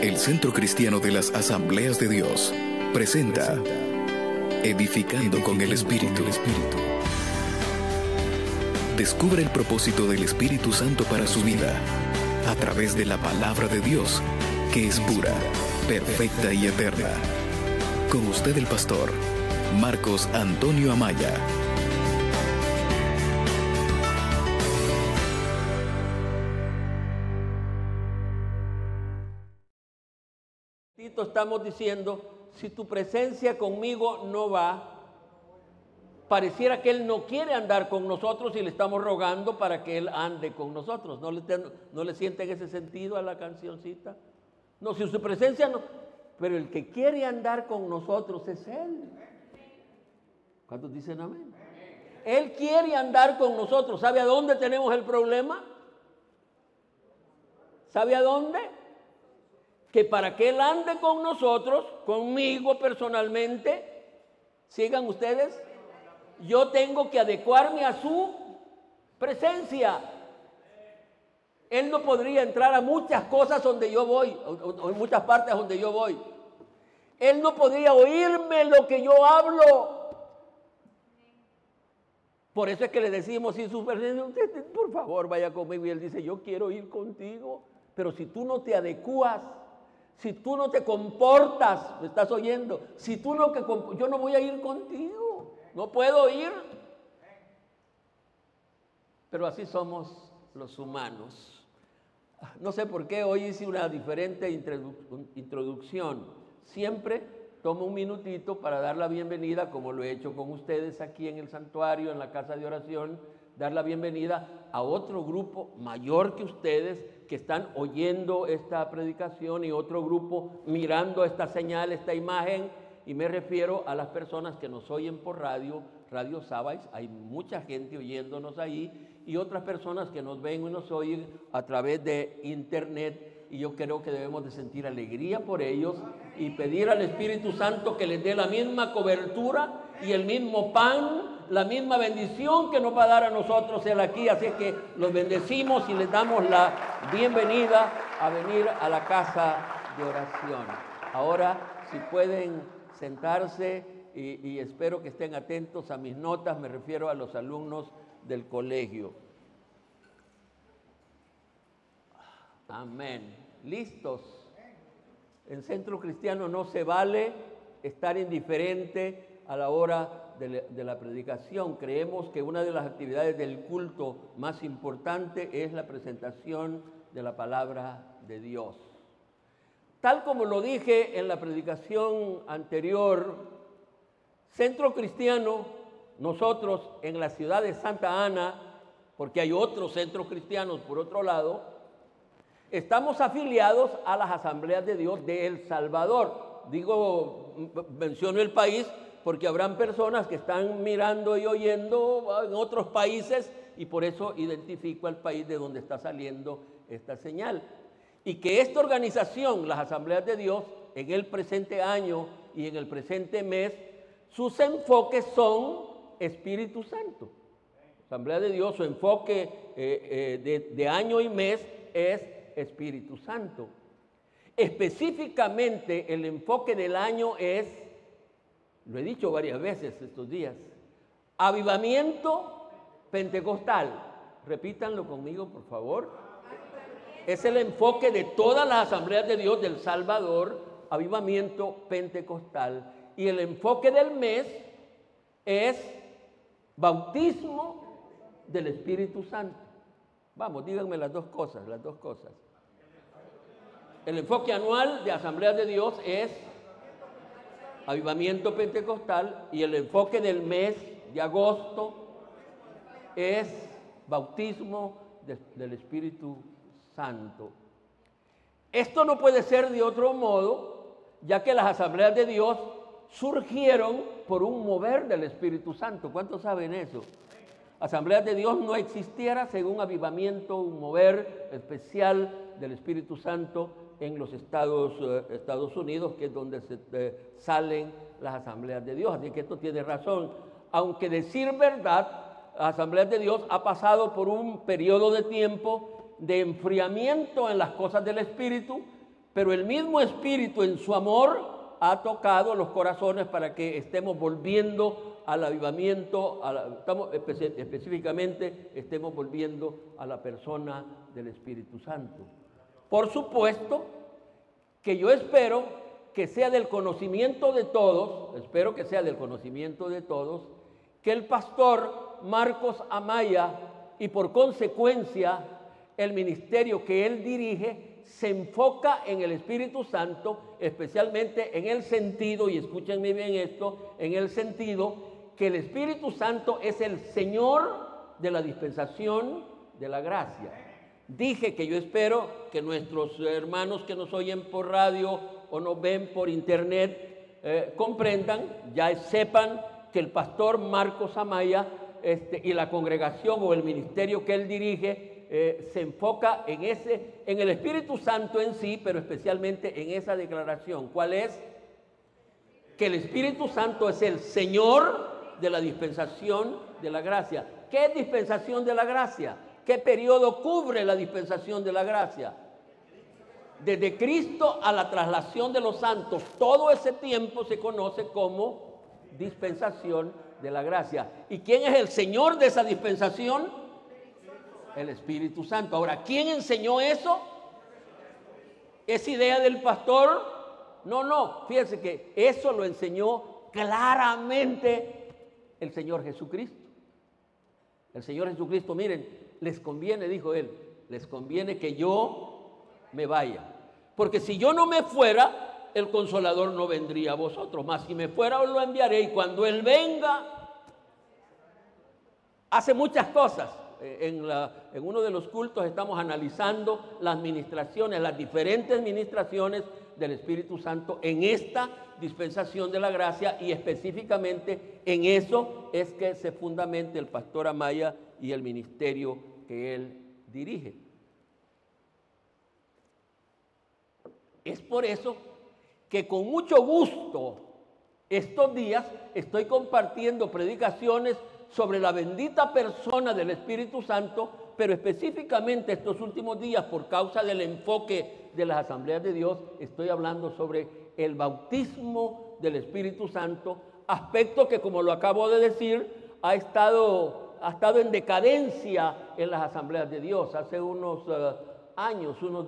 El Centro Cristiano de las Asambleas de Dios presenta Edificando con el Espíritu. Descubre el propósito del Espíritu Santo para su vida a través de la palabra de Dios, que es pura, perfecta y eterna. Con usted el pastor Marcos Antonio Amaya. Estamos diciendo, si tu presencia conmigo no va, pareciera que Él no quiere andar con nosotros y le estamos rogando para que Él ande con nosotros. ¿No le sienten ese sentido a la cancioncita? No, si su presencia no, pero el que quiere andar con nosotros es Él. ¿Cuántos dicen amén? Él quiere andar con nosotros. ¿Sabe a dónde tenemos el problema? ¿Sabe a dónde? Que para que Él ande con nosotros, conmigo personalmente, sigan ustedes, yo tengo que adecuarme a su presencia. Él no podría entrar a muchas cosas donde yo voy, o en muchas partes donde yo voy. Él no podría oírme lo que yo hablo. Por eso es que le decimos, si su presencia, usted, por favor, vaya conmigo. Y Él dice, yo quiero ir contigo. Pero si tú no te adecuas, si tú no te comportas, ¿me estás oyendo? Si tú no, yo no voy a ir contigo, no puedo ir. Pero así somos los humanos. No sé por qué hoy hice una diferente introducción. Siempre tomo un minutito para dar la bienvenida, como lo he hecho con ustedes aquí en el santuario, en la casa de oración, dar la bienvenida a otro grupo mayor que ustedes que están oyendo esta predicación y otro grupo mirando esta señal, esta imagen, y me refiero a las personas que nos oyen por Radio Sabais. Hay mucha gente oyéndonos ahí y otras personas que nos ven y nos oyen a través de internet, y yo creo que debemos de sentir alegría por ellos y pedir al Espíritu Santo que les dé la misma cobertura y el mismo pan, la misma bendición que nos va a dar a nosotros Él aquí. Así es que los bendecimos y les damos la bienvenida a venir a la casa de oración. Ahora, si pueden sentarse y espero que estén atentos a mis notas, me refiero a los alumnos del colegio. Amén. ¿Listos? En Centro Cristiano no se vale estar indiferente a la hora de la predicación. Creemos que una de las actividades del culto más importante es la presentación de la palabra de Dios. Tal como lo dije en la predicación anterior, Centro Cristiano, nosotros en la ciudad de Santa Ana, porque hay otros centros cristianos por otro lado, estamos afiliados a las Asambleas de Dios de El Salvador. Menciono el país porque habrán personas que están mirando y oyendo en otros países, y por eso identifico el país de donde está saliendo esta señal. Y que esta organización, las Asambleas de Dios, en el presente año y en el presente mes, sus enfoques son Espíritu Santo. Asamblea de Dios, su enfoque de año y mes es Espíritu Santo. Específicamente el enfoque del año es, lo he dicho varias veces estos días, avivamiento pentecostal. Repítanlo conmigo, por favor. Es el enfoque de todas las Asambleas de Dios del Salvador, avivamiento pentecostal. Y el enfoque del mes es bautismo del Espíritu Santo. Vamos, díganme las dos cosas. El enfoque anual de Asambleas de Dios es avivamiento pentecostal, y el enfoque del mes de agosto es bautismo del Espíritu Santo. Esto no puede ser de otro modo, ya que las Asambleas de Dios surgieron por un mover del Espíritu Santo. ¿Cuántos saben eso? Asambleas de Dios no existiera según avivamiento, un mover especial del Espíritu Santo en los Estados Unidos, que es donde salen las Asambleas de Dios. Así que esto tiene razón. Aunque decir verdad, las Asambleas de Dios ha pasado por un periodo de tiempo de enfriamiento en las cosas del Espíritu, pero el mismo Espíritu en su amor ha tocado los corazones para que estemos volviendo al avivamiento, específicamente estemos volviendo a la persona del Espíritu Santo. Por supuesto que yo espero que sea del conocimiento de todos, que el pastor Marcos Amaya y por consecuencia el ministerio que él dirige se enfoca en el Espíritu Santo, especialmente en el sentido, y escúchenme bien esto, en el sentido que el Espíritu Santo es el Señor de la dispensación de la gracia. Dije que yo espero que nuestros hermanos que nos oyen por radio o nos ven por internet comprendan, ya sepan que el pastor Marcos Amaya y la congregación o el ministerio que él dirige se enfoca en el Espíritu Santo en sí, pero especialmente en esa declaración. ¿Cuál es? Que el Espíritu Santo es el Señor de la dispensación de la gracia. ¿Qué es dispensación de la gracia? ¿Qué periodo cubre la dispensación de la gracia? Desde Cristo a la traslación de los santos, todo ese tiempo se conoce como dispensación de la gracia. ¿Y quién es el Señor de esa dispensación? El Espíritu Santo. Ahora, ¿quién enseñó eso? ¿Es idea del pastor? No, fíjense que eso lo enseñó claramente el Señor Jesucristo. El Señor Jesucristo, miren, les conviene, dijo él, les conviene que yo me vaya. Porque si yo no me fuera, el Consolador no vendría a vosotros. Mas si me fuera, os lo enviaré. Y cuando Él venga, hace muchas cosas. En uno de los cultos estamos analizando las ministraciones, las diferentes ministraciones del Espíritu Santo en esta dispensación de la gracia, y específicamente en eso es que se fundamenta el pastor Amaya y el ministerio que él dirige. Es por eso que con mucho gusto estos días estoy compartiendo predicaciones sobre la bendita persona del Espíritu Santo, pero específicamente estos últimos días, por causa del enfoque de las asambleas de Dios, estoy hablando sobre el bautismo del Espíritu Santo, aspecto que, como lo acabo de decir, ha estado en decadencia en las asambleas de Dios. Hace unos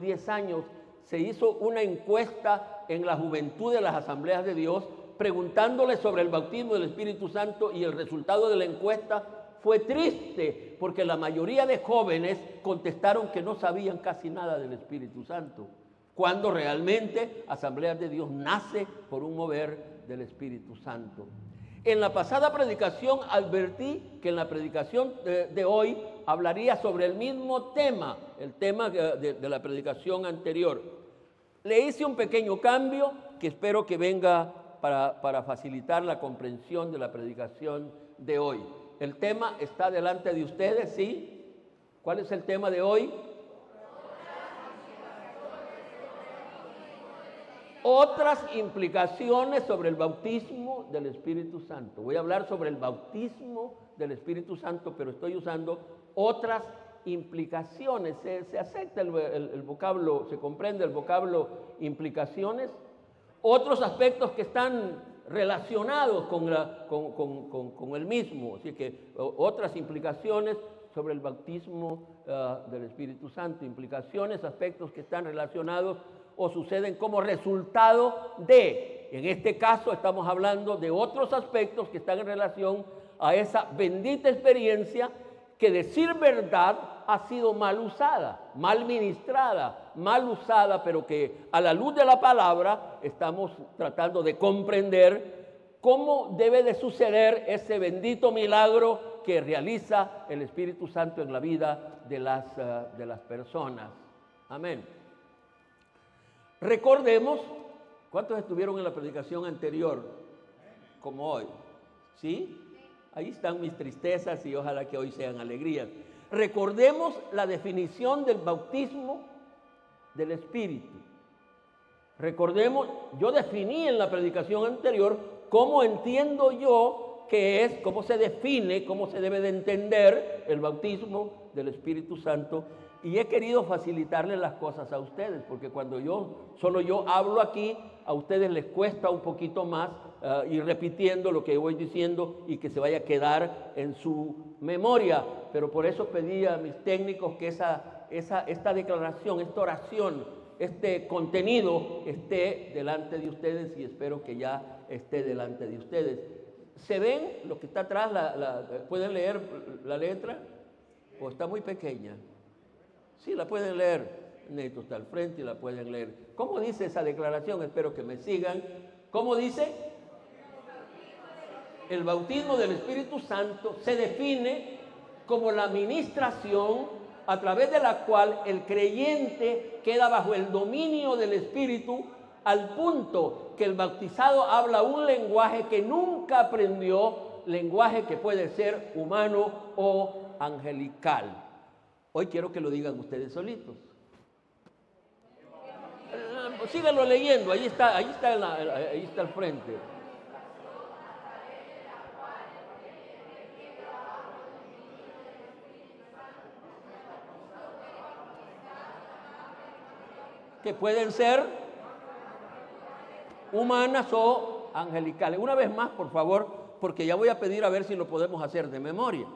10 años, se hizo una encuesta en la juventud de las asambleas de Dios, preguntándole sobre el bautismo del Espíritu Santo, y el resultado de la encuesta fue triste, porque la mayoría de jóvenes contestaron que no sabían casi nada del Espíritu Santo, cuando realmente Asambleas de Dios nace por un mover del Espíritu Santo. En la pasada predicación advertí que en la predicación de hoy hablaría sobre el mismo tema, el tema de la predicación anterior. Le hice un pequeño cambio que espero que venga para facilitar la comprensión de la predicación de hoy. El tema está delante de ustedes, ¿sí? ¿Cuál es el tema de hoy? Otras implicaciones sobre el bautismo del Espíritu Santo. Voy a hablar sobre el bautismo del Espíritu Santo, pero estoy usando otras implicaciones. Se acepta el vocablo, se comprende el vocablo implicaciones. Otros aspectos que están relacionados con el mismo. Así que otras implicaciones sobre el bautismo del Espíritu Santo. Implicaciones, aspectos que están relacionados o suceden como resultado de. En este caso estamos hablando de otros aspectos que están en relación a esa bendita experiencia que, decir verdad, ha sido mal usada, mal ministrada, mal usada, pero que a la luz de la palabra estamos tratando de comprender cómo debe de suceder ese bendito milagro que realiza el Espíritu Santo en la vida de las personas. Amén. Recordemos, ¿cuántos estuvieron en la predicación anterior como hoy? ¿Sí? Ahí están mis tristezas y ojalá que hoy sean alegrías. Recordemos la definición del bautismo del Espíritu. Recordemos, yo definí en la predicación anterior cómo entiendo yo que es, cómo se define, cómo se debe de entender el bautismo del Espíritu Santo. Y he querido facilitarles las cosas a ustedes, porque cuando solo yo hablo aquí, a ustedes les cuesta un poquito más ir repitiendo lo que voy diciendo y que se vaya a quedar en su memoria. Pero por eso pedí a mis técnicos que esta declaración, esta oración, este contenido esté delante de ustedes, y espero que ya esté delante de ustedes. ¿Se ven lo que está atrás? ¿Pueden leer la letra? ¿O está muy pequeña? Sí, la pueden leer. Neto está al frente y la pueden leer. ¿Cómo dice esa declaración? Espero que me sigan. ¿Cómo dice? El bautismo del Espíritu Santo se define como la ministración a través de la cual el creyente queda bajo el dominio del Espíritu, al punto que el bautizado habla un lenguaje que nunca aprendió, lenguaje que puede ser humano o angelical. Hoy quiero que lo digan ustedes solitos. Síganlo leyendo, ahí está al frente. Que pueden ser humanas o angelicales. Una vez más, por favor, porque ya voy a pedir a ver si lo podemos hacer de memoria.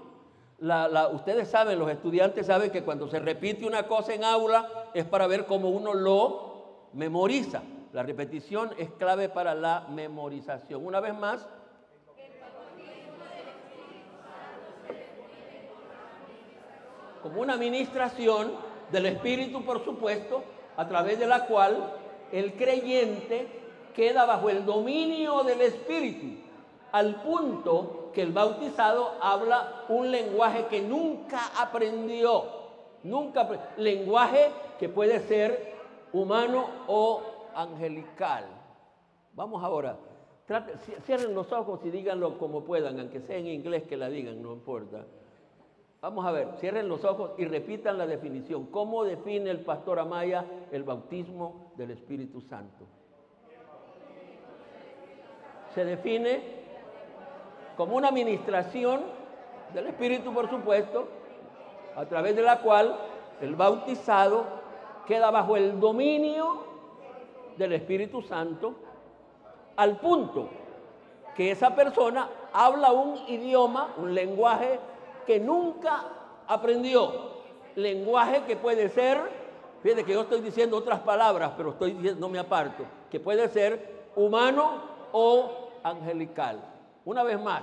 Ustedes saben, los estudiantes saben que cuando se repite una cosa en aula es para ver cómo uno lo memoriza. La repetición es clave para la memorización. Una vez más. Como una administración del Espíritu, por supuesto, a través de la cual el creyente queda bajo el dominio del Espíritu, al punto que el bautizado habla un lenguaje que nunca aprendió, lenguaje que puede ser humano o angelical. Vamos ahora, cierren los ojos y díganlo como puedan, aunque sea en inglés que la digan, no importa. Vamos a ver, cierren los ojos y repitan la definición. ¿Cómo define el pastor Amaya el bautismo del Espíritu Santo? Se define como una administración del Espíritu, por supuesto, a través de la cual el bautizado queda bajo el dominio del Espíritu Santo, al punto que esa persona habla un idioma, un lenguaje que nunca aprendió, lenguaje que puede ser, fíjate que yo estoy diciendo otras palabras, pero no me aparto, que puede ser humano o angelical. Una vez más.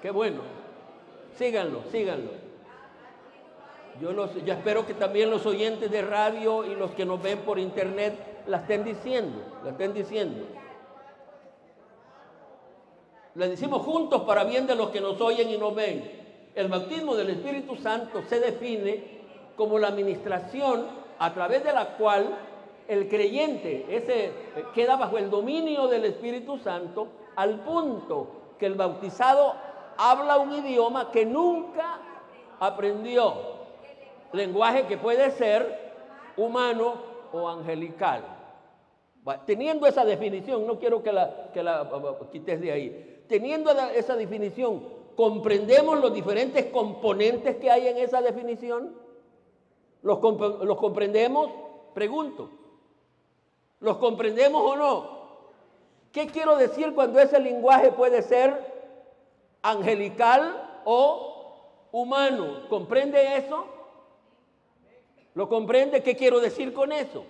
Qué bueno. Síganlo. Yo espero que también los oyentes de radio y los que nos ven por internet la estén diciendo. La decimos juntos para bien de los que nos oyen y nos ven. El bautismo del Espíritu Santo se define como la administración a través de la cual el creyente queda bajo el dominio del Espíritu Santo, al punto que el bautizado habla un idioma que nunca aprendió, lenguaje que puede ser humano o angelical. Teniendo esa definición, no quiero que la quites de ahí, teniendo esa definición, ¿comprendemos los diferentes componentes que hay en esa definición? ¿Los comprendemos? Pregunto. ¿Los comprendemos o no? ¿Qué quiero decir cuando ese lenguaje puede ser angelical o humano? ¿Comprende eso? ¿Lo comprende? ¿Qué quiero decir con eso?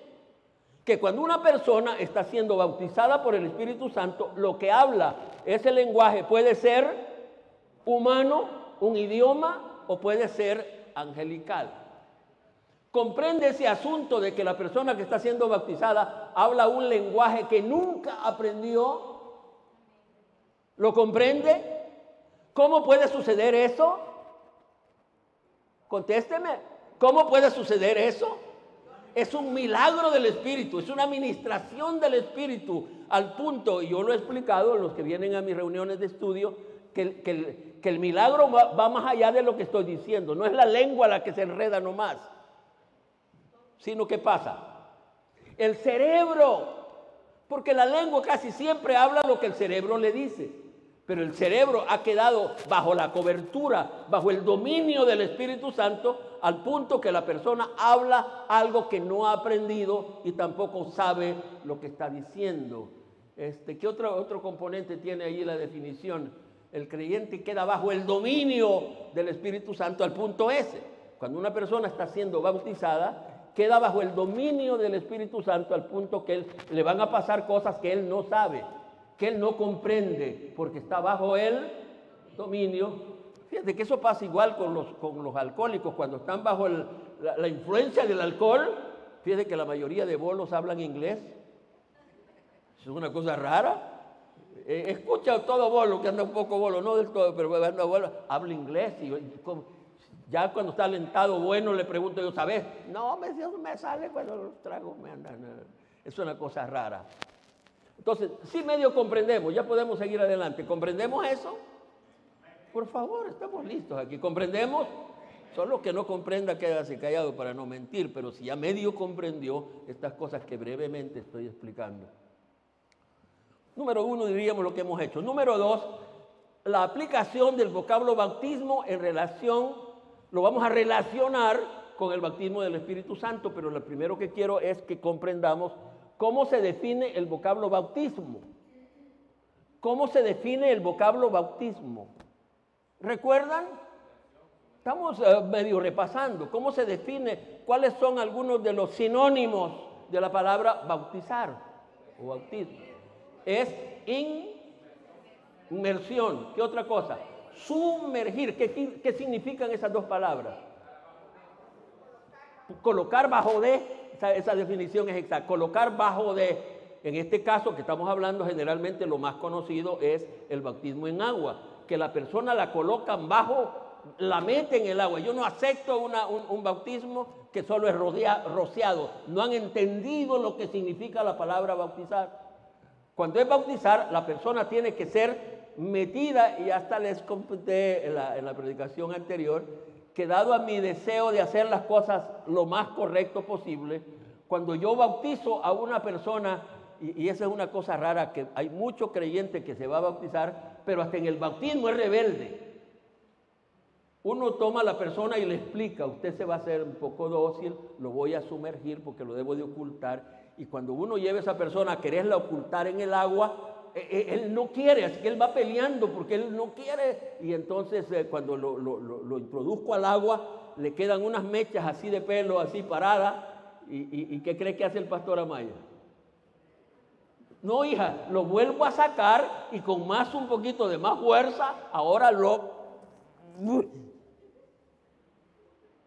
Que cuando una persona está siendo bautizada por el Espíritu Santo, lo que habla ese lenguaje puede ser humano, un idioma, o puede ser angelical. ¿Comprende ese asunto de que la persona que está siendo bautizada habla un lenguaje que nunca aprendió? ¿Lo comprende? ¿Cómo puede suceder eso? Contésteme. ¿Cómo puede suceder eso? Es un milagro del Espíritu, es una administración del Espíritu, al punto, y yo lo he explicado a los que vienen a mis reuniones de estudio, que el milagro va más allá de lo que estoy diciendo. No es la lengua la que se enreda nomás, sino ¿qué pasa? El cerebro Porque la lengua casi siempre habla lo que el cerebro le dice. Pero el cerebro ha quedado bajo la cobertura, bajo el dominio del Espíritu Santo, al punto que la persona habla algo que no ha aprendido y tampoco sabe lo que está diciendo. ¿Qué otro componente tiene ahí la definición? El creyente queda bajo el dominio del Espíritu Santo al punto ese. Cuando una persona está siendo bautizada, queda bajo el dominio del Espíritu Santo al punto que le van a pasar cosas que él no sabe, que él no comprende, porque está bajo el dominio. Fíjate que eso pasa igual con los alcohólicos, cuando están bajo la influencia del alcohol. Fíjate que la mayoría de bolos hablan inglés. Es una cosa rara. Escucha todo bolo, que anda un poco bolo, no del todo, pero anda bolo, habla inglés. Ya cuando está alentado, bueno, le pregunto yo, ¿sabes? No, me sale cuando los tragos me andan. Es una cosa rara. Entonces, sí medio comprendemos, ya podemos seguir adelante. ¿Comprendemos eso? Por favor, estamos listos aquí. ¿Comprendemos? Solo que no comprenda, quédase callado para no mentir, pero si ya medio comprendió estas cosas que brevemente estoy explicando. Número 1, diríamos lo que hemos hecho. Número 2, la aplicación del vocablo bautismo en relación, lo vamos a relacionar con el bautismo del Espíritu Santo, pero lo primero que quiero es que comprendamos cómo se define el vocablo bautismo. ¿Cómo se define el vocablo bautismo? ¿Recuerdan? Estamos medio repasando. ¿Cómo se define? ¿Cuáles son algunos de los sinónimos de la palabra bautizar o bautismo? Es inmersión. ¿Qué otra cosa? Sumergir. ¿Qué significan esas dos palabras? Colocar bajo de, esa definición es exacta. Colocar bajo de, en este caso que estamos hablando, generalmente lo más conocido es el bautismo en agua, que la persona la colocan bajo, la meten en el agua. Yo no acepto un bautismo que solo es rociado. No han entendido lo que significa la palabra bautizar. Cuando es bautizar, la persona tiene que ser metida, y hasta les comenté en la predicación anterior, que dado a mi deseo de hacer las cosas lo más correcto posible, cuando yo bautizo a una persona, y esa es una cosa rara, que hay mucho creyente que se va a bautizar, pero hasta en el bautismo es rebelde. Uno toma a la persona y le explica, usted se va a hacer un poco dócil, lo voy a sumergir porque lo debo de ocultar. Y cuando uno lleva a esa persona a quererla ocultar en el agua, él no quiere, así que él va peleando porque él no quiere. Y entonces cuando lo introduzco al agua, le quedan unas mechas así de pelo, así paradas. ¿Y qué cree que hace el pastor Amaya? No, hija, lo vuelvo a sacar y con un poquito de más fuerza, ahora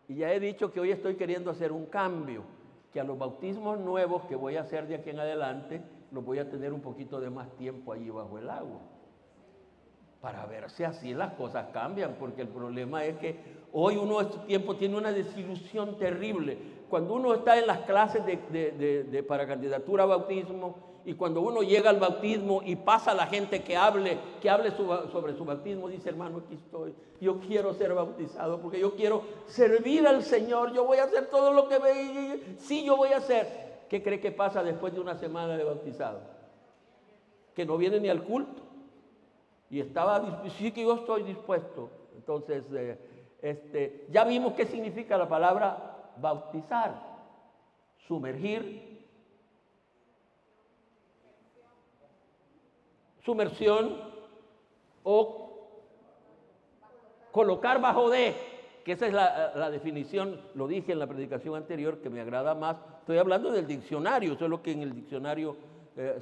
Y ya he dicho que hoy estoy queriendo hacer un cambio, que a los bautismos nuevos que voy a hacer de aquí en adelante, los voy a tener un poquito de más tiempo allí bajo el agua, para ver si así las cosas cambian, porque el problema es que hoy uno este tiempo tiene una desilusión terrible. Cuando uno está en las clases para candidatura a bautismo, y cuando uno llega al bautismo y pasa la gente que hable sobre su bautismo, dice, hermano, aquí estoy, yo quiero ser bautizado porque yo quiero servir al Señor, yo voy a hacer todo lo que sí, yo voy a hacer. ¿Qué cree que pasa después de una semana de bautizado? Que no viene ni al culto. Y sí que yo estoy dispuesto. Entonces, ya vimos qué significa la palabra bautizar, sumergir, sumersión o colocar bajo de, que esa es la definición, lo dije en la predicación anterior, que me agrada más. Estoy hablando del diccionario, eso es lo que en el diccionario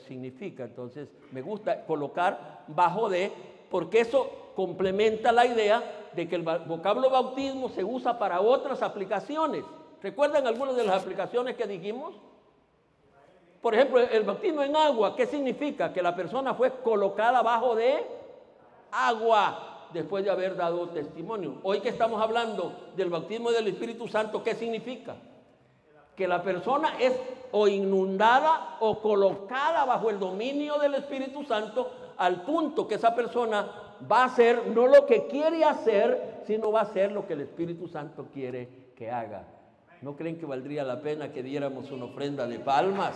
significa. Entonces, me gusta colocar bajo de, porque eso complementa la idea de que el vocablo bautismo se usa para otras aplicaciones. ¿Recuerdan algunas de las aplicaciones que dijimos? Por ejemplo, el bautismo en agua, ¿qué significa? Que la persona fue colocada bajo de agua después de haber dado testimonio. Hoy que estamos hablando del bautismo del Espíritu Santo, ¿qué significa? Que la persona es o inundada o colocada bajo el dominio del Espíritu Santo, al punto que esa persona va a hacer no lo que quiere hacer, sino va a hacer lo que el Espíritu Santo quiere que haga. ¿No creen que valdría la pena que diéramos una ofrenda de palmas?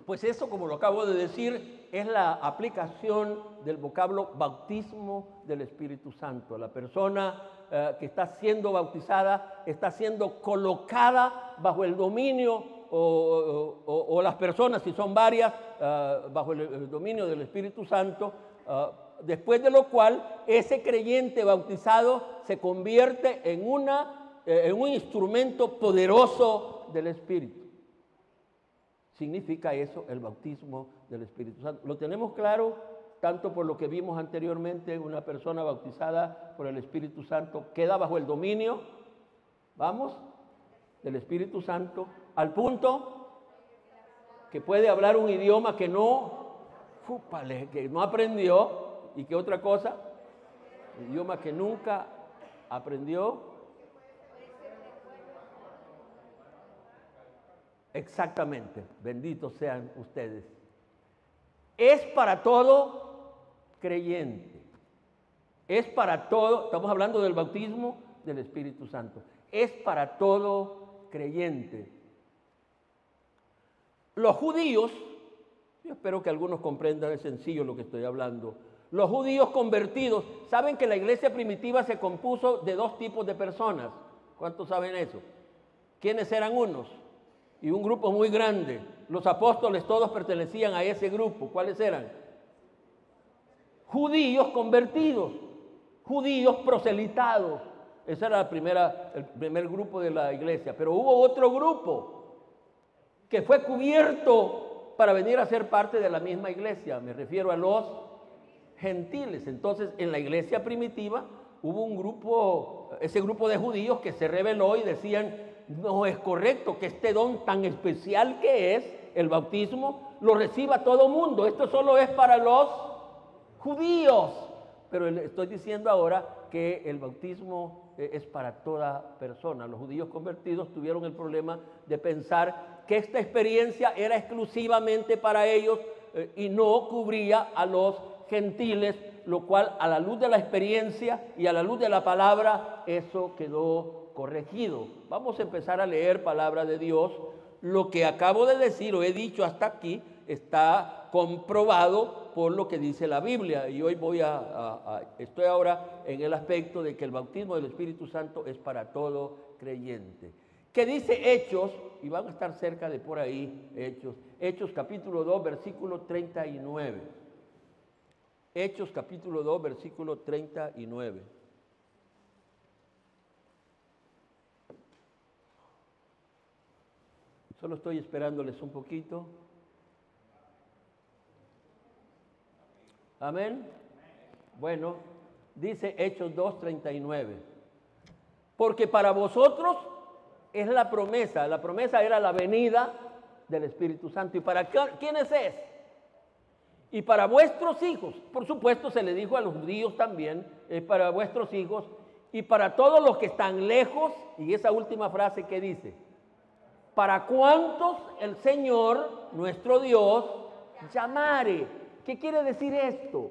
Pues eso, como lo acabo de decir, es la aplicación del vocablo bautismo del Espíritu Santo. La persona que está siendo bautizada está siendo colocada bajo el dominio o las personas, si son varias, bajo el dominio del Espíritu Santo, después de lo cual ese creyente bautizado se convierte en un instrumento poderoso del Espíritu. Significa eso el bautismo del Espíritu Santo. ¿Lo tenemos claro? Tanto por lo que vimos anteriormente, una persona bautizada por el Espíritu Santo queda bajo el dominio, vamos, del Espíritu Santo, al punto que puede hablar un idioma que no aprendió. ¿Y qué otra cosa? Un idioma que nunca aprendió. Exactamente, benditos sean ustedes. Es para todo creyente. Es para todo, estamos hablando del bautismo del Espíritu Santo. Es para todo creyente. Los judíos, yo espero que algunos comprendan, es sencillo lo que estoy hablando. Los judíos convertidos, saben que la iglesia primitiva se compuso de dos tipos de personas. ¿Cuántos saben eso? ¿Quiénes eran unos? Y un grupo muy grande. Los apóstoles todos pertenecían a ese grupo. ¿Cuáles eran? Judíos convertidos, judíos proselitados. Ese era el primer grupo de la iglesia. Pero hubo otro grupo que fue cubierto para venir a ser parte de la misma iglesia. Me refiero a los gentiles. Entonces, en la iglesia primitiva hubo un grupo, ese grupo de judíos que se rebeló y decían: no es correcto que este don tan especial que es el bautismo lo reciba todo mundo. Esto solo es para los judíos. Pero estoy diciendo ahora que el bautismo es para toda persona. Los judíos convertidos tuvieron el problema de pensar que esta experiencia era exclusivamente para ellos y no cubría a los gentiles, lo cual, a la luz de la experiencia y a la luz de la palabra, eso quedó corregido. Vamos a empezar a leer palabra de Dios. Lo que acabo de decir o he dicho hasta aquí está comprobado por lo que dice la Biblia. Y hoy estoy ahora en el aspecto de que el bautismo del Espíritu Santo es para todo creyente. ¿Qué dice Hechos? Y van a estar cerca de por ahí, Hechos capítulo 2, versículo 39. Hechos capítulo 2, versículo 39. Solo estoy esperándoles un poquito. Amén. Bueno, dice Hechos 2:39. Porque para vosotros es la promesa era la venida del Espíritu Santo. ¿Y para quiénes es? Y para vuestros hijos. Por supuesto, se le dijo a los judíos también, es para vuestros hijos y para todos los que están lejos. Y esa última frase que dice: para cuantos el Señor, nuestro Dios, llamare. ¿Qué quiere decir esto?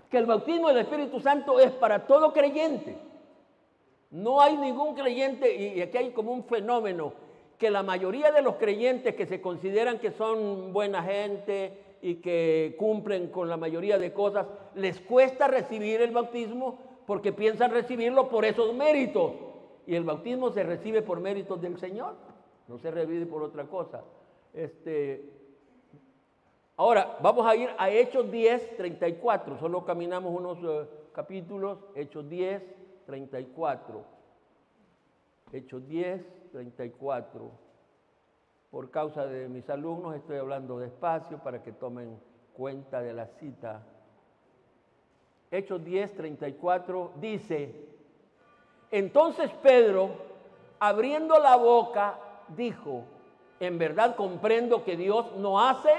Que el bautismo del Espíritu Santo es para todo creyente. No hay ningún creyente, y aquí hay como un fenómeno, que la mayoría de los creyentes que se consideran que son buena gente y que cumplen con la mayoría de cosas, les cuesta recibir el bautismo porque piensan recibirlo por esos méritos. Y el bautismo se recibe por méritos del Señor, no se recibe por otra cosa. Ahora, vamos a ir a Hechos 10, 34. Solo caminamos unos capítulos. Hechos 10, 34. Hechos 10, 34. Por causa de mis alumnos estoy hablando despacio para que tomen cuenta de la cita. Hechos 10, 34 dice: entonces Pedro, abriendo la boca, dijo: en verdad comprendo que Dios no hace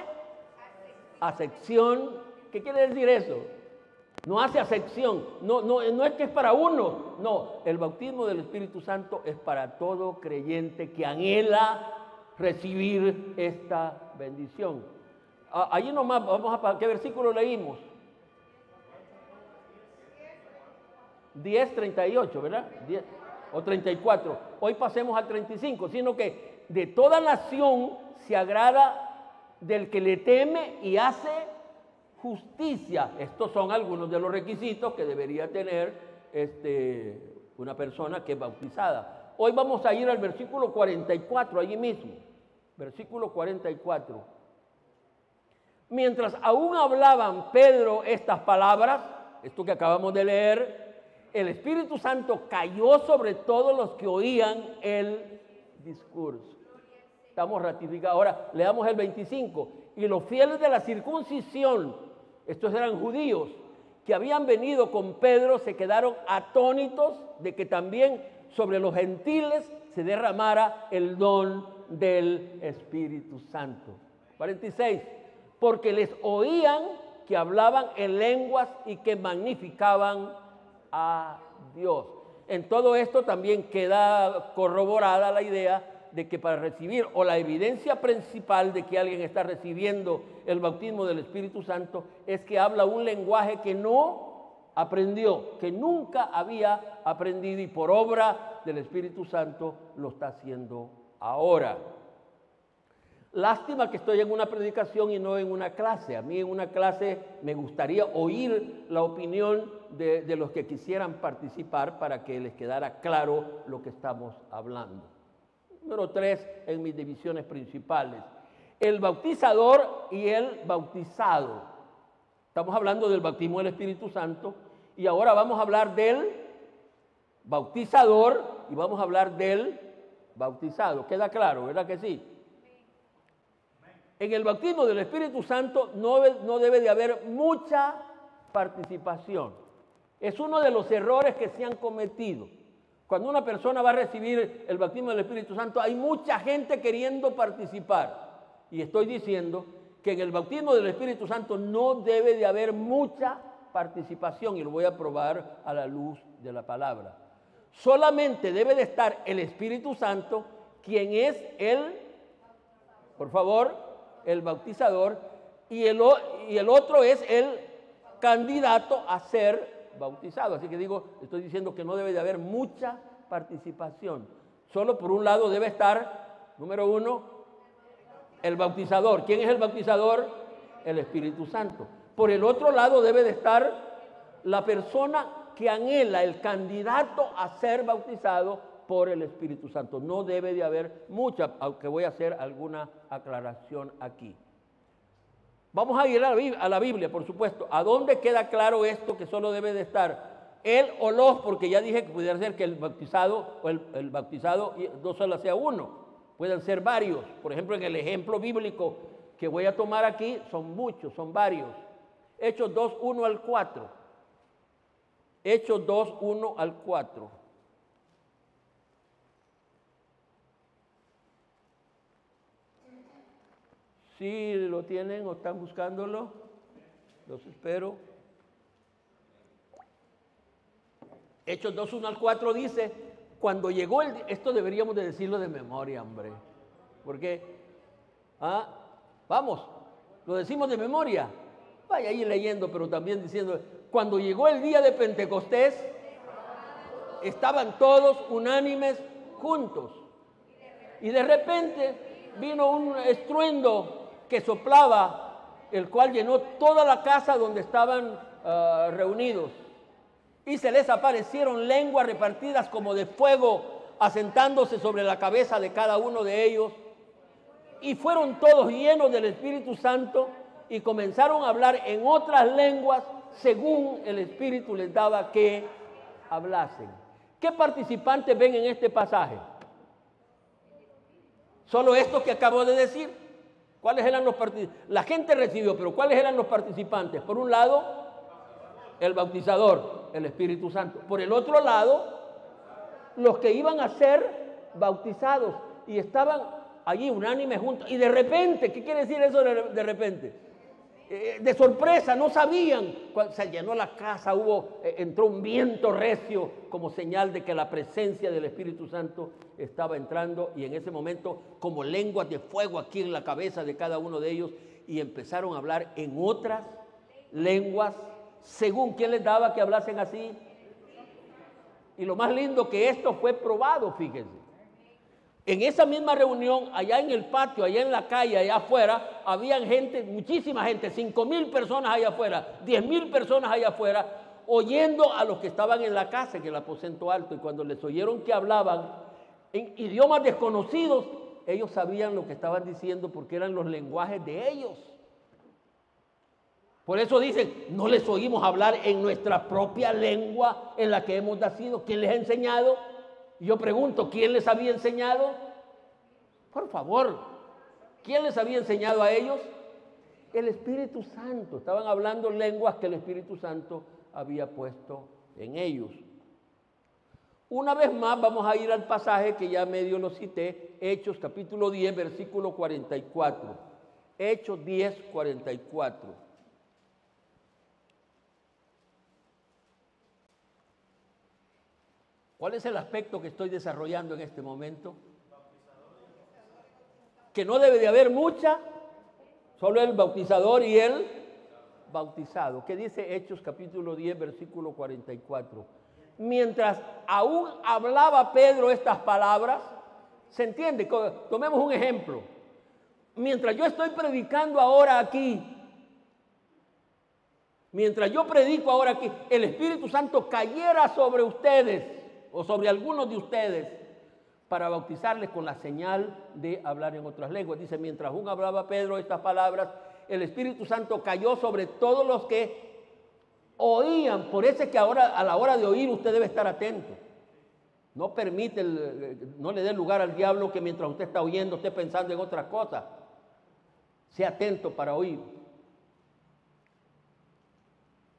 acepción. ¿Qué quiere decir eso? No hace acepción. No es que es para uno. No, el bautismo del Espíritu Santo es para todo creyente que anhela recibir esta bendición. Allí nomás, ¿qué versículo leímos? 10:38, ¿verdad? 10 o 34. Hoy pasemos al 35, sino que de toda nación se agrada del que le teme y hace justicia. Estos son algunos de los requisitos que debería tener una persona que es bautizada. Hoy vamos a ir al versículo 44, allí mismo. Versículo 44. Mientras aún hablaban Pedro estas palabras, esto que acabamos de leer, el Espíritu Santo cayó sobre todos los que oían el discurso. Estamos ratificados. Ahora leamos el 25. Y los fieles de la circuncisión, estos eran judíos, que habían venido con Pedro, se quedaron atónitos de que también sobre los gentiles se derramara el don del Espíritu Santo. 46. Porque les oían que hablaban en lenguas y que magnificaban a Dios. En todo esto también queda corroborada la idea de que para recibir, o la evidencia principal de que alguien está recibiendo el bautismo del Espíritu Santo, es que habla un lenguaje que no aprendió, que nunca había aprendido, y por obra del Espíritu Santo lo está haciendo ahora. Lástima que estoy en una predicación y no en una clase. A mí en una clase me gustaría oír la opinión de los que quisieran participar para que les quedara claro lo que estamos hablando. Número 3 en mis divisiones principales. El bautizador y el bautizado. Estamos hablando del bautismo del Espíritu Santo y ahora vamos a hablar del bautizador y vamos a hablar del bautizado. ¿Queda claro, verdad que sí? En el bautismo del Espíritu Santo no debe de haber mucha participación. Es uno de los errores que se han cometido. Cuando una persona va a recibir el bautismo del Espíritu Santo, hay mucha gente queriendo participar. Y estoy diciendo que en el bautismo del Espíritu Santo no debe de haber mucha participación, y lo voy a probar a la luz de la palabra. Solamente debe de estar el Espíritu Santo, quien es por favor, el bautizador, y el otro es el candidato a ser bautizado. Así que estoy diciendo que no debe de haber mucha participación. Solo por un lado debe estar, número 1, el bautizador. ¿Quién es el bautizador? El Espíritu Santo. Por el otro lado debe de estar la persona que anhela, el candidato a ser bautizado por el Espíritu Santo. No debe de haber mucha, aunque voy a hacer alguna aclaración aquí. Vamos a ir a la Biblia, por supuesto. ¿A dónde queda claro esto que solo debe de estar él o los? Porque ya dije que pudiera ser que el bautizado o el bautizado no solo sea uno, pueden ser varios. Por ejemplo, en el ejemplo bíblico que voy a tomar aquí, son muchos, son varios. Hechos 2, 1 al 4. Hechos 2, 1 al 4. ¿Sí lo tienen o están buscándolo? Los espero. Hechos 2, 1 al 4 dice, cuando llegó esto deberíamos de decirlo de memoria, hombre. Porque, vamos, lo decimos de memoria. Vaya ahí leyendo, pero también diciendo, cuando llegó el día de Pentecostés, estaban todos unánimes juntos. Y de repente vino un estruendo que soplaba, el cual llenó toda la casa donde estaban reunidos. Y se les aparecieron lenguas repartidas como de fuego, asentándose sobre la cabeza de cada uno de ellos. Y fueron todos llenos del Espíritu Santo y comenzaron a hablar en otras lenguas según el Espíritu les daba que hablasen. ¿Qué participantes ven en este pasaje? Solo esto que acabo de decir. ¿Cuáles eran los participantes? La gente recibió, pero ¿cuáles eran los participantes? Por un lado, el bautizador, el Espíritu Santo. Por el otro lado, los que iban a ser bautizados y estaban allí unánimes juntos. Y de repente, ¿qué quiere decir eso de repente? De sorpresa, no sabían. Cuando se llenó la casa, entró un viento recio como señal de que la presencia del Espíritu Santo estaba entrando, y en ese momento como lenguas de fuego aquí en la cabeza de cada uno de ellos, y empezaron a hablar en otras lenguas según quién les daba que hablasen así. Y lo más lindo que esto fue probado, fíjense. En esa misma reunión, allá en el patio, allá en la calle, allá afuera, habían gente, muchísima gente, 5,000 personas allá afuera, 10,000 personas allá afuera, oyendo a los que estaban en la casa, en el aposento alto. Y cuando les oyeron que hablaban en idiomas desconocidos, ellos sabían lo que estaban diciendo porque eran los lenguajes de ellos. Por eso dicen, no les oímos hablar en nuestra propia lengua en la que hemos nacido. ¿Quién les ha enseñado? Y yo pregunto, ¿quién les había enseñado? Por favor, ¿quién les había enseñado a ellos? El Espíritu Santo. Estaban hablando lenguas que el Espíritu Santo había puesto en ellos. Una vez más vamos a ir al pasaje que ya medio lo cité, Hechos capítulo 10, versículo 44. Hechos 10, 44. ¿Cuál es el aspecto que estoy desarrollando en este momento? Que no debe de haber mucha, solo el bautizador y el bautizado. ¿Qué dice Hechos capítulo 10, versículo 44? Mientras aún hablaba Pedro estas palabras, ¿se entiende? Tomemos un ejemplo. Mientras yo estoy predicando ahora aquí, mientras yo predico ahora aquí, el Espíritu Santo cayera sobre ustedes o sobre algunos de ustedes para bautizarles con la señal de hablar en otras lenguas. Dice, mientras aún hablaba Pedro estas palabras, el Espíritu Santo cayó sobre todos los que oían. Por eso es que ahora, a la hora de oír, usted debe estar atento. No permite, no le dé lugar al diablo que mientras usted está oyendo, esté pensando en otras cosas. Sea atento para oír.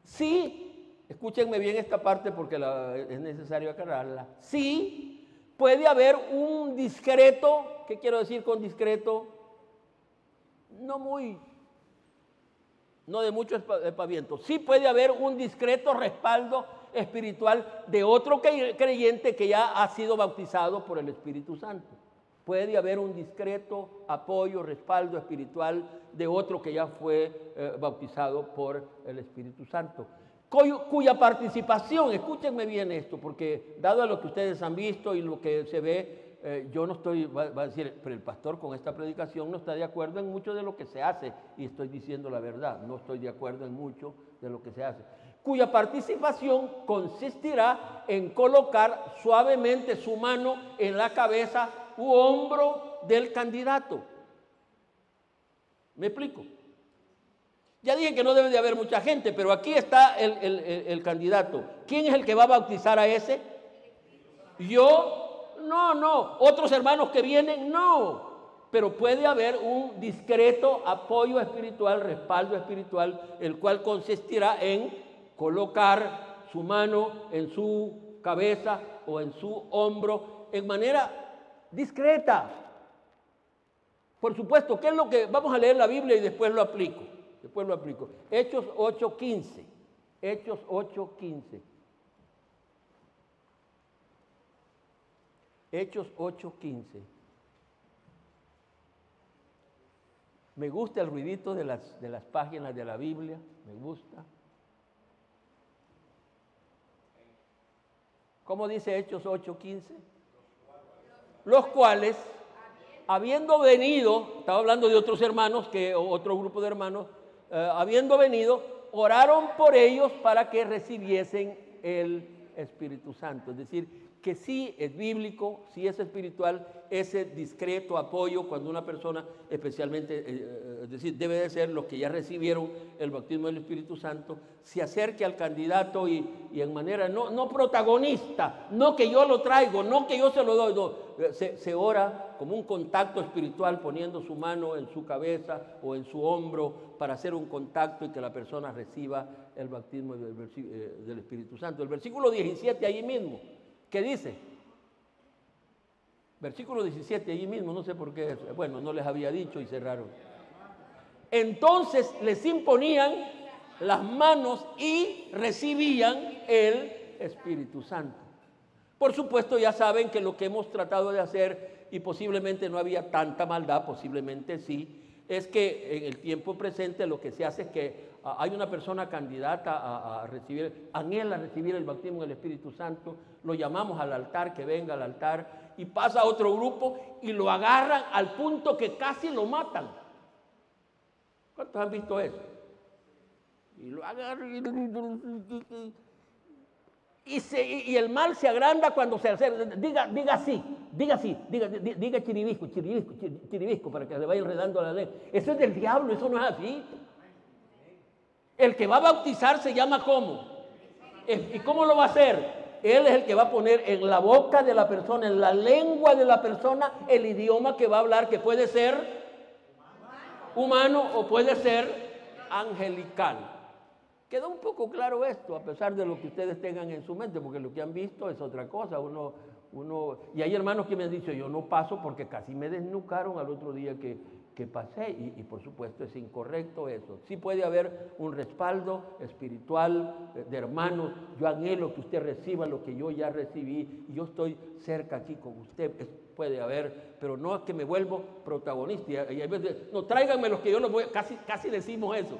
Sí. Escúchenme bien esta parte porque es necesario aclararla. Sí, puede haber un discreto, ¿qué quiero decir con discreto? No de mucho espaviento. Sí puede haber un discreto respaldo espiritual de otro creyente que ya ha sido bautizado por el Espíritu Santo. Puede haber un discreto apoyo, respaldo espiritual de otro que ya fue bautizado por el Espíritu Santo. Cuya participación, escúchenme bien esto, porque dado a lo que ustedes han visto y lo que se ve, yo no estoy, va a decir, pero el pastor con esta predicación no está de acuerdo en mucho de lo que se hace, y estoy diciendo la verdad, no estoy de acuerdo en mucho de lo que se hace. Cuya participación consistirá en colocar suavemente su mano en la cabeza u hombro del candidato. ¿Me explico? Ya dije que no debe de haber mucha gente, pero aquí está el candidato. ¿Quién es el que va a bautizar a ese? ¿Yo? No. ¿Otros hermanos que vienen? No. Pero puede haber un discreto apoyo espiritual, respaldo espiritual, el cual consistirá en colocar su mano en su cabeza o en su hombro en manera discreta. Por supuesto, ¿qué es lo que vamos a leer la Biblia y después lo aplico? Hechos 8:15. Hechos 8:15. Hechos 8:15. Me gusta el ruidito de las páginas de la Biblia. Me gusta. ¿Cómo dice Hechos 8:15? Los cuales, habiendo venido, estaba hablando de otros hermanos, otro grupo de hermanos, habiendo venido, oraron por ellos para que recibiesen el Espíritu Santo. Es decir, que sí es bíblico, sí es espiritual, ese discreto apoyo cuando una persona, especialmente, es decir, debe de ser los que ya recibieron el bautismo del Espíritu Santo, se acerque al candidato y en manera no protagonista, no que yo lo traigo, no que yo se lo doy, no, se ora como un contacto espiritual poniendo su mano en su cabeza o en su hombro para hacer un contacto y que la persona reciba el bautismo del Espíritu Santo. El versículo 17 allí mismo, ¿qué dice? Versículo 17, allí mismo, no sé por qué, bueno, no les había dicho y cerraron. Entonces les imponían las manos y recibían el Espíritu Santo. Por supuesto, ya saben que lo que hemos tratado de hacer, y posiblemente no había tanta maldad, posiblemente sí, es que en el tiempo presente lo que se hace es que hay una persona candidata a recibir, anhela recibir el bautismo del Espíritu Santo, lo llamamos al altar, que venga al altar, y pasa a otro grupo y lo agarran al punto que casi lo matan. ¿Cuántos han visto eso? Y lo agarran y el mal se agranda cuando se acerca. Diga chiribisco, para que se vaya enredando la ley. Eso es del diablo, eso no es así. El que va a bautizar se llama ¿cómo? ¿Y cómo lo va a hacer? Él es el que va a poner en la boca de la persona, en la lengua de la persona, el idioma que va a hablar, que puede ser humano o puede ser angelical. Quedó un poco claro esto, a pesar de lo que ustedes tengan en su mente, porque lo que han visto es otra cosa. Y hay hermanos que me han dicho, yo no paso porque casi me desnucaron al otro día que pasé, y por supuesto es incorrecto eso. Sí puede haber un respaldo espiritual de hermanos. Yo anhelo que usted reciba lo que yo ya recibí, y yo estoy cerca aquí con usted. Puede haber, pero no es que me vuelvo protagonista. Y a veces, no, tráiganme los que yo los voy, casi decimos eso.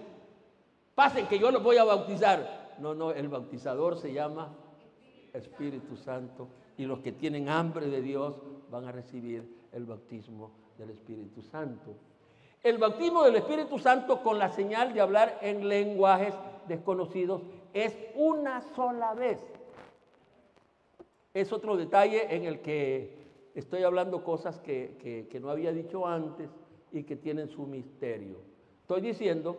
Pasen que yo los voy a bautizar. No, el bautizador se llama Espíritu Santo, y los que tienen hambre de Dios van a recibir el bautismo del Espíritu Santo. El bautismo del Espíritu Santo con la señal de hablar en lenguajes desconocidos es una sola vez. Es otro detalle en el que estoy hablando cosas que no había dicho antes y que tienen su misterio. Estoy diciendo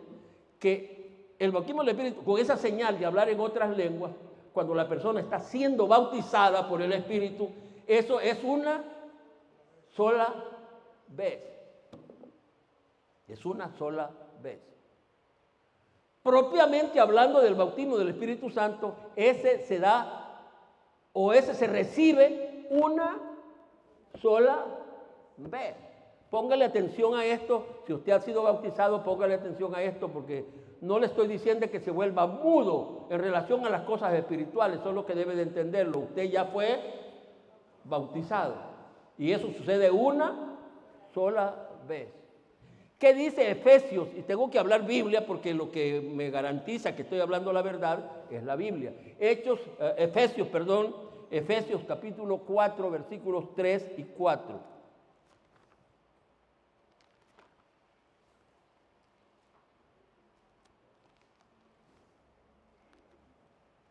que el bautismo del Espíritu, con esa señal de hablar en otras lenguas, cuando la persona está siendo bautizada por el Espíritu, eso es una sola vez. Es una sola vez. Propiamente hablando del bautismo del Espíritu Santo, ese se da, o ese se recibe una sola vez. Póngale atención a esto. Si usted ha sido bautizado, póngale atención a esto, porque no le estoy diciendo que se vuelva mudo en relación a las cosas espirituales, eso es lo que debe de entenderlo. Usted ya fue bautizado, y eso sucede una sola vez. ¿Qué dice Efesios? Y tengo que hablar Biblia, porque lo que me garantiza que estoy hablando la verdad es la Biblia. Efesios capítulo 4, versículos 3 y 4.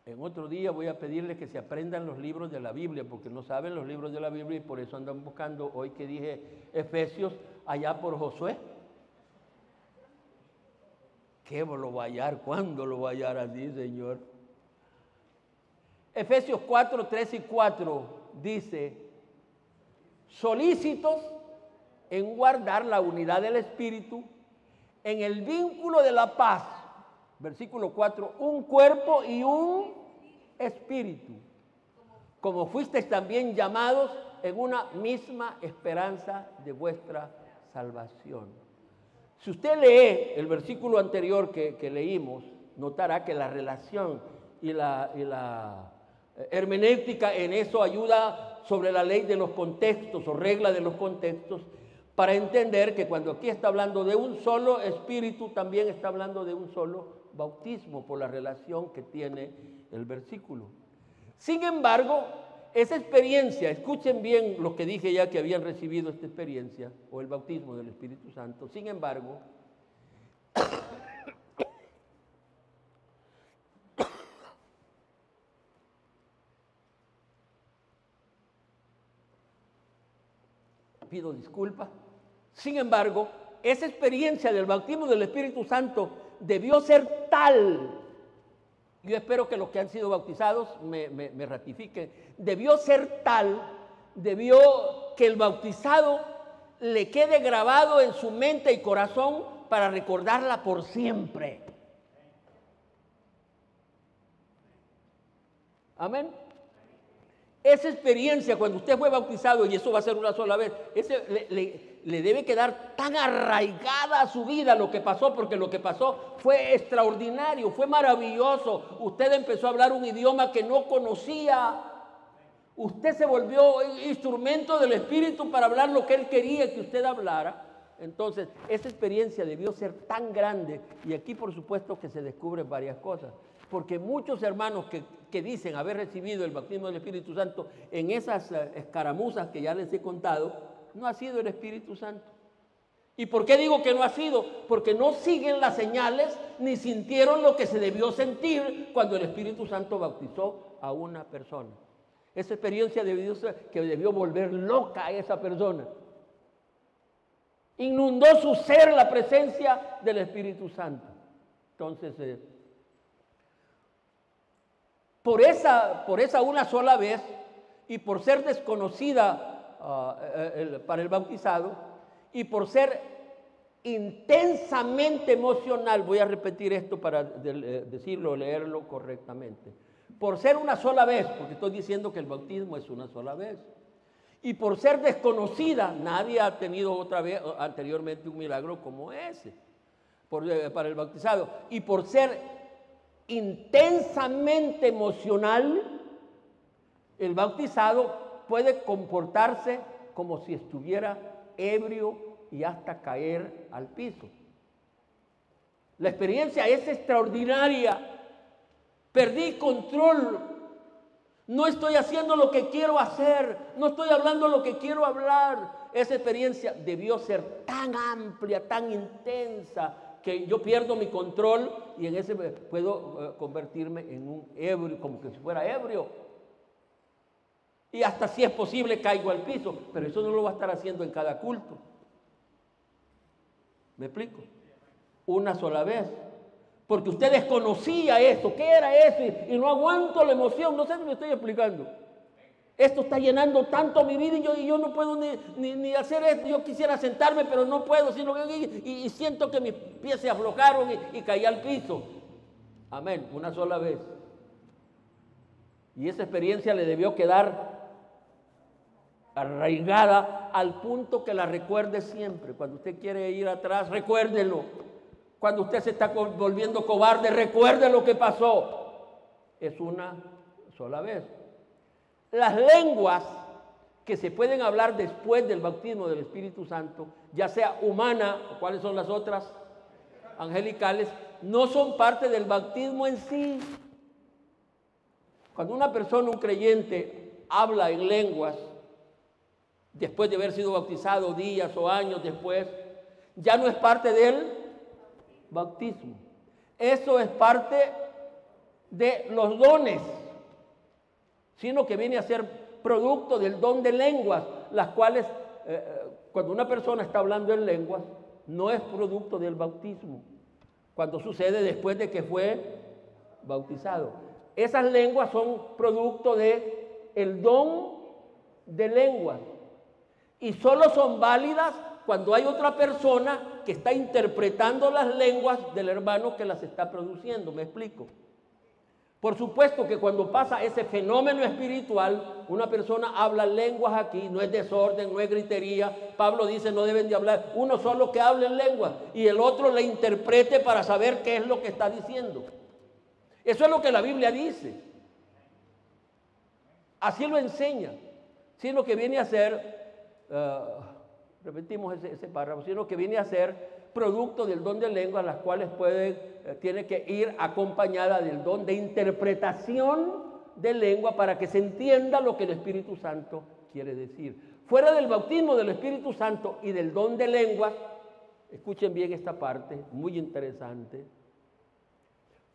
En otro día voy a pedirles que se aprendan los libros de la Biblia, porque no saben los libros de la Biblia, y por eso andan buscando hoy que dije Efesios allá por Josué. ¿Qué lo va a hallar? ¿Cuándo lo va a hallar así, Señor? Efesios 4, 3 y 4 dice: solícitos en guardar la unidad del Espíritu en el vínculo de la paz. Versículo 4, un cuerpo y un espíritu, como fuisteis también llamados en una misma esperanza de vuestra salvación. Si usted lee el versículo anterior que leímos, notará que la relación y la hermenéutica en eso ayuda sobre la ley de los contextos o regla de los contextos, para entender que cuando aquí está hablando de un solo espíritu, también está hablando de un solo bautismo, por la relación que tiene el versículo. Sin embargo, esa experiencia, escuchen bien lo que dije ya, que habían recibido esta experiencia o el bautismo del Espíritu Santo. Sin embargo, pido disculpas. Sin embargo, esa experiencia del bautismo del Espíritu Santo debió ser tal, yo espero que los que han sido bautizados me ratifiquen, debió ser tal, debió que el bautizado le quede grabado en su mente y corazón para recordarla por siempre. Amén. Esa experiencia, cuando usted fue bautizado, y eso va a ser una sola vez, le debe quedar tan arraigada a su vida lo que pasó, porque lo que pasó fue extraordinario, fue maravilloso. Usted empezó a hablar un idioma que no conocía. Usted se volvió instrumento del Espíritu para hablar lo que Él quería que usted hablara. Entonces, esa experiencia debió ser tan grande, y aquí por supuesto que se descubren varias cosas, porque muchos hermanos que dicen haber recibido el bautismo del Espíritu Santo en esas escaramuzas que ya les he contado, no ha sido el Espíritu Santo. ¿Y por qué digo que no ha sido? Porque no siguen las señales ni sintieron lo que se debió sentir cuando el Espíritu Santo bautizó a una persona. Esa experiencia debió volver loca a esa persona. Inundó su ser la presencia del Espíritu Santo. Entonces, por esa una sola vez y por ser desconocida para el bautizado y por ser intensamente emocional, voy a repetir esto para decirlo, leerlo correctamente, por ser una sola vez, porque estoy diciendo que el bautismo es una sola vez, y por ser desconocida, nadie ha tenido otra vez anteriormente un milagro como ese para el bautizado, y por ser intensamente emocional, el bautizado puede comportarse como si estuviera ebrio y hasta caer al piso. La experiencia es extraordinaria. Perdí control. No estoy haciendo lo que quiero hacer. No estoy hablando lo que quiero hablar. Esa experiencia debió ser tan amplia, tan intensa, que yo pierdo mi control y en ese puedo convertirme en un ebrio, como que si fuera ebrio. Y hasta si es posible caigo al piso, pero eso no lo va a estar haciendo en cada culto. ¿Me explico? Una sola vez. Porque usted desconocía esto, ¿qué era eso? Y no aguanto la emoción, no sé si me estoy explicando. Esto está llenando tanto mi vida y yo no puedo ni hacer esto. Yo quisiera sentarme, pero no puedo, y siento que mis pies se aflojaron y caí al piso. Amén, una sola vez. Y esa experiencia le debió quedar arraigada al punto que la recuerde siempre. Cuando usted quiere ir atrás, recuérdelo. Cuando usted se está volviendo cobarde, recuerde lo que pasó. Es una sola vez. Las lenguas que se pueden hablar después del bautismo del Espíritu Santo, ya sea humana, o cuáles son las otras, angelicales, no son parte del bautismo en sí. Cuando una persona, un creyente, habla en lenguas, después de haber sido bautizado días o años después, ya no es parte del bautismo. Eso es parte de los dones, sino que viene a ser producto del don de lenguas, las cuales, cuando una persona está hablando en lenguas, no es producto del bautismo, cuando sucede después de que fue bautizado. Esas lenguas son producto del don de lenguas y solo son válidas cuando hay otra persona que está interpretando las lenguas del hermano que las está produciendo. ¿Me explico? Por supuesto que cuando pasa ese fenómeno espiritual, una persona habla lenguas aquí, no es desorden, no es gritería. Pablo dice no deben de hablar uno solo que hable en lenguas y el otro le interprete para saber qué es lo que está diciendo. Eso es lo que la Biblia dice. Así lo enseña. Sino que viene a ser, repetimos ese párrafo, sino que viene a ser producto del don de lenguas, las cuales tiene que ir acompañada del don de interpretación de lengua para que se entienda lo que el Espíritu Santo quiere decir. Fuera del bautismo del Espíritu Santo y del don de lenguas, escuchen bien esta parte, muy interesante.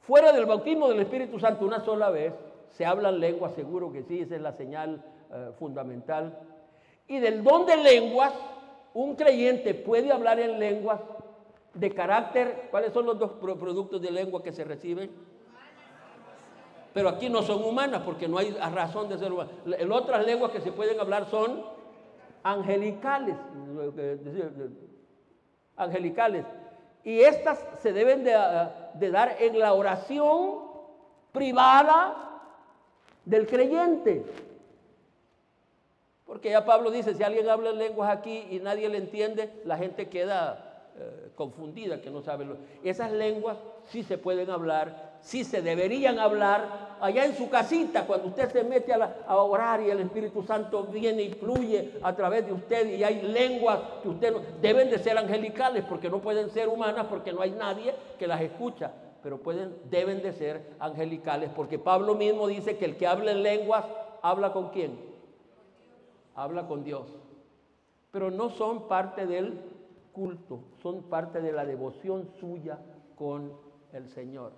Fuera del bautismo del Espíritu Santo una sola vez, se habla en lenguas, seguro que sí, esa es la señal fundamental. Y del don de lenguas, un creyente puede hablar en lenguas de carácter. ¿Cuáles son los dos productos de lengua que se reciben? Pero aquí no son humanas porque no hay razón de ser humanas. Las otras lenguas que se pueden hablar son angelicales. Angelicales. Y estas se deben de dar en la oración privada del creyente. Porque ya Pablo dice, si alguien habla en lenguas aquí y nadie le entiende, la gente queda confundida, que no sabe. Esas lenguas sí se pueden hablar sí se deberían hablar allá en su casita, cuando usted se mete a orar y el Espíritu Santo viene y fluye a través de usted y hay lenguas que usted no, deben de ser angelicales porque no pueden ser humanas porque no hay nadie que las escucha, pero deben de ser angelicales porque Pablo mismo dice que el que habla en lenguas habla ¿con quién? Habla con Dios, pero no son parte del culto, son parte de la devoción suya con el Señor.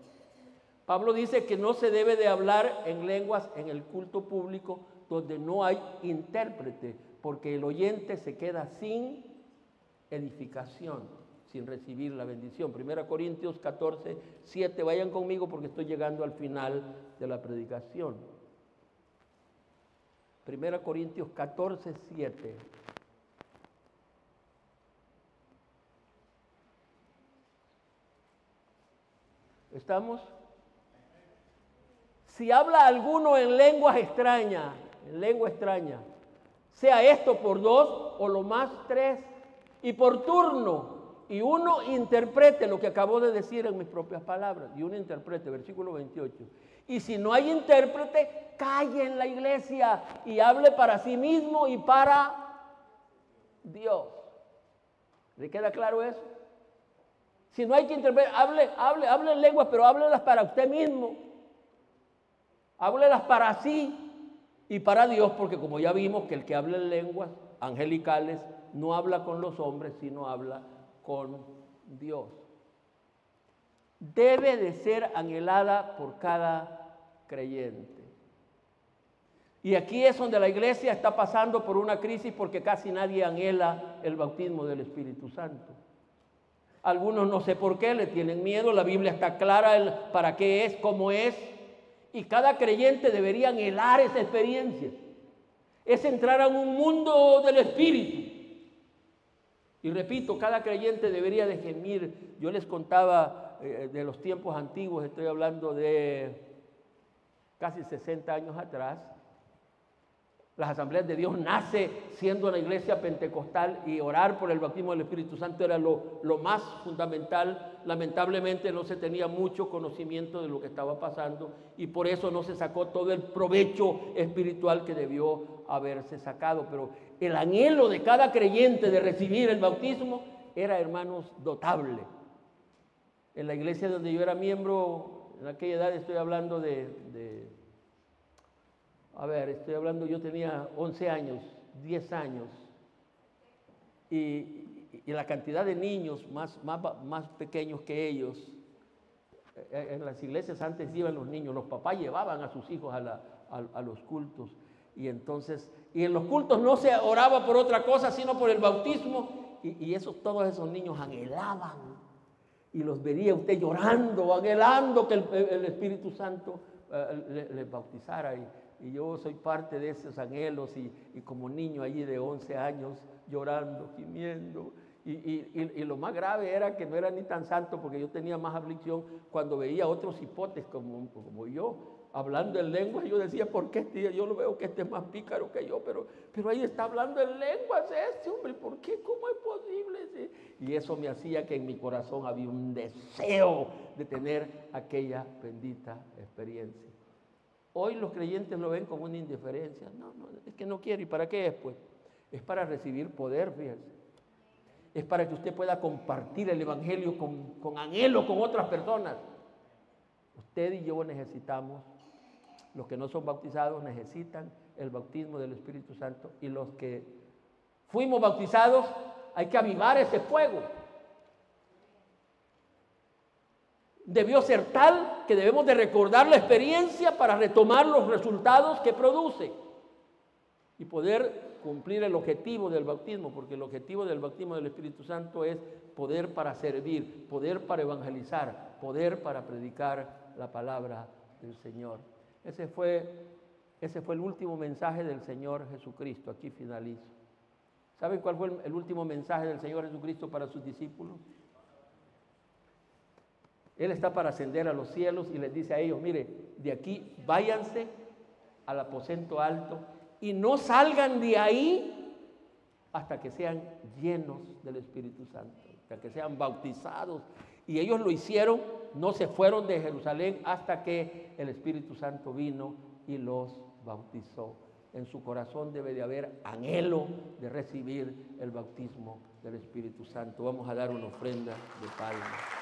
Pablo dice que no se debe de hablar en lenguas en el culto público donde no hay intérprete, porque el oyente se queda sin edificación, sin recibir la bendición. 1 Corintios 14, 7, vayan conmigo porque estoy llegando al final de la predicación. 1 Corintios 14, 7. ¿Estamos? Si habla alguno en lengua extraña, sea esto por 2 o lo más 3, y por turno, y uno interprete lo que acabo de decir en mis propias palabras, y uno interprete, versículo 28. Y si no hay intérprete, calle en la iglesia y hable para sí mismo y para Dios. ¿Le queda claro eso? Si no hay que interpretar, hable en lenguas, pero háblelas para usted mismo. Háblelas para sí y para Dios, porque como ya vimos que el que habla en lenguas angelicales no habla con los hombres, sino habla con Dios. Debe de ser anhelada por cada creyente. Y aquí es donde la iglesia está pasando por una crisis porque casi nadie anhela el bautismo del Espíritu Santo. Algunos no sé por qué le tienen miedo, la Biblia está clara para qué es, cómo es, y cada creyente debería anhelar esa experiencia. Es entrar a un mundo del Espíritu. Y repito, cada creyente debería de gemir. Yo les contaba de los tiempos antiguos, estoy hablando de casi 60 años atrás. Las Asambleas de Dios nace siendo una iglesia pentecostal y orar por el bautismo del Espíritu Santo era lo más fundamental. Lamentablemente no se tenía mucho conocimiento de lo que estaba pasando y por eso no se sacó todo el provecho espiritual que debió haberse sacado. Pero el anhelo de cada creyente de recibir el bautismo era, hermanos, notable. En la iglesia donde yo era miembro, en aquella edad estoy hablando yo tenía 11 años, 10 años, y la cantidad de niños más pequeños que ellos, en las iglesias antes iban los niños, los papás llevaban a sus hijos a los cultos, y en los cultos no se oraba por otra cosa, sino por el bautismo, y todos esos niños anhelaban, y los vería usted llorando, anhelando que el Espíritu Santo les bautizara, y yo soy parte de esos anhelos y como niño allí de 11 años llorando, gimiendo y lo más grave era que no era ni tan santo porque yo tenía más aflicción cuando veía otros hipotes como yo hablando en lenguas. Yo decía, ¿por qué yo lo veo que este es más pícaro que yo? Pero ahí está hablando en lenguas hombre, ¿por qué? ¿Cómo es posible? Y eso me hacía que en mi corazón había un deseo de tener aquella bendita experiencia. Hoy los creyentes lo ven como una indiferencia. No, es que no quiere. ¿Y para qué es? Pues es para recibir poder, fíjense. Es para que usted pueda compartir el evangelio con anhelo con otras personas. Usted y yo necesitamos, los que no son bautizados necesitan el bautismo del Espíritu Santo. Y los que fuimos bautizados hay que avivar ese fuego. Debió ser tal que debemos de recordar la experiencia para retomar los resultados que produce y poder cumplir el objetivo del bautismo, porque el objetivo del bautismo del Espíritu Santo es poder para servir, poder para evangelizar, poder para predicar la palabra del Señor. Ese fue el último mensaje del Señor Jesucristo. Aquí finalizo. ¿Saben cuál fue el último mensaje del Señor Jesucristo para sus discípulos? Él está para ascender a los cielos y les dice a ellos, mire, de aquí váyanse al aposento alto y no salgan de ahí hasta que sean llenos del Espíritu Santo, hasta que sean bautizados. Y ellos lo hicieron, no se fueron de Jerusalén hasta que el Espíritu Santo vino y los bautizó. En su corazón debe de haber anhelo de recibir el bautismo del Espíritu Santo. Vamos a dar una ofrenda de palmas.